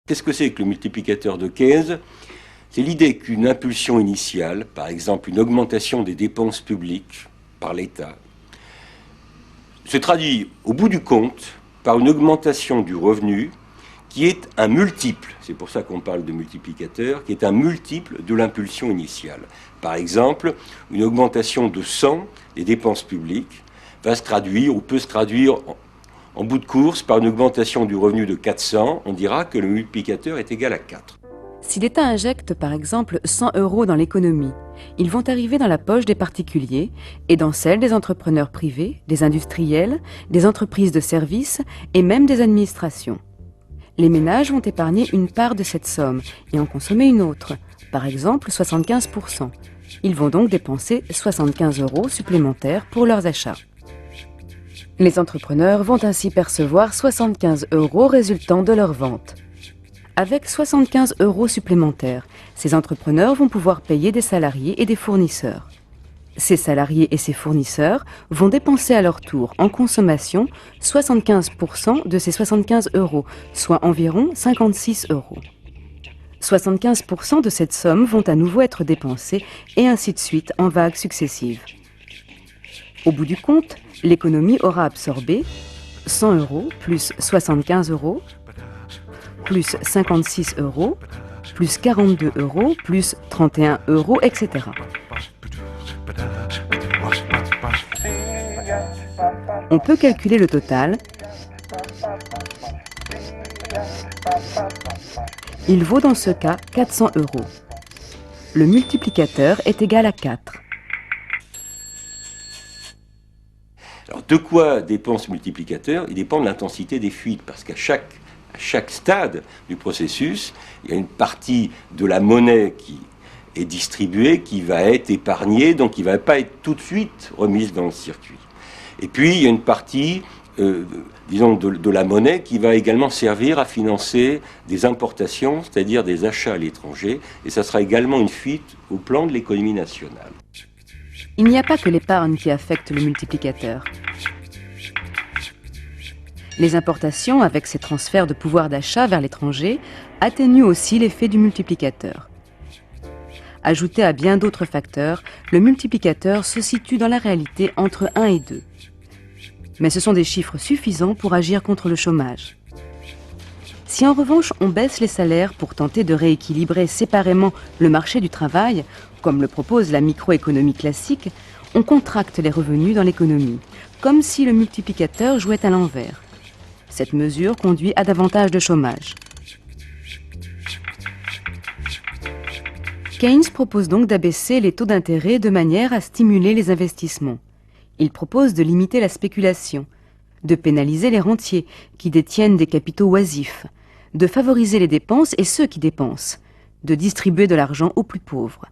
Qu'est-ce que c'est que le multiplicateur de Keynes? C'est l'idée qu'une impulsion initiale, par exemple une augmentation des dépenses publiques par l'État, se traduit au bout du compte par une augmentation du revenu qui est un multiple, c'est pour ça qu'on parle de multiplicateur, qui est un multiple de l'impulsion initiale. Par exemple, une augmentation de 100 des dépenses publiques va se traduire ou peut se traduire en bout de course par une augmentation du revenu de 400, on dira que le multiplicateur est égal à 4. Si l'État injecte par exemple 100 € dans l'économie, ils vont arriver dans la poche des particuliers et dans celle des entrepreneurs privés, des industriels, des entreprises de services et même des administrations. Les ménages vont épargner une part de cette somme et en consommer une autre, par exemple 75%. Ils vont donc dépenser 75 € supplémentaires pour leurs achats. Les entrepreneurs vont ainsi percevoir 75 € résultant de leurs ventes. Avec 75 € supplémentaires, ces entrepreneurs vont pouvoir payer des salariés et des fournisseurs. Ces salariés et ces fournisseurs vont dépenser à leur tour en consommation 75% de ces 75 €, soit environ 56 €. 75% de cette somme vont à nouveau être dépensés et ainsi de suite en vagues successives. Au bout du compte, l'économie aura absorbé 100 € plus 75 € plus 56 € plus 42 € plus 31 €, etc. On peut calculer le total. Il vaut dans ce cas 400 €. Le multiplicateur est égal à 4. Alors de quoi dépend ce multiplicateur? Il dépend de l'intensité des fuites, parce qu'à chaque stade du processus, il y a une partie de la monnaie qui est distribuée, qui va être épargnée, donc qui ne va pas être tout de suite remise dans le circuit. Et puis il y a une partie, disons, de la monnaie qui va également servir à financer des importations, c'est-à-dire des achats à l'étranger, et ça sera également une fuite au plan de l'économie nationale. Il n'y a pas que l'épargne qui affecte le multiplicateur. Les importations, avec ces transferts de pouvoir d'achat vers l'étranger, atténuent aussi l'effet du multiplicateur. Ajouté à bien d'autres facteurs, le multiplicateur se situe dans la réalité entre 1 et 2. Mais ce sont des chiffres suffisants pour agir contre le chômage. Si en revanche on baisse les salaires pour tenter de rééquilibrer séparément le marché du travail, comme le propose la microéconomie classique, on contracte les revenus dans l'économie, comme si le multiplicateur jouait à l'envers. Cette mesure conduit à davantage de chômage. Keynes propose donc d'abaisser les taux d'intérêt de manière à stimuler les investissements. Il propose de limiter la spéculation, de pénaliser les rentiers qui détiennent des capitaux oisifs, de favoriser les dépenses et ceux qui dépensent, de distribuer de l'argent aux plus pauvres.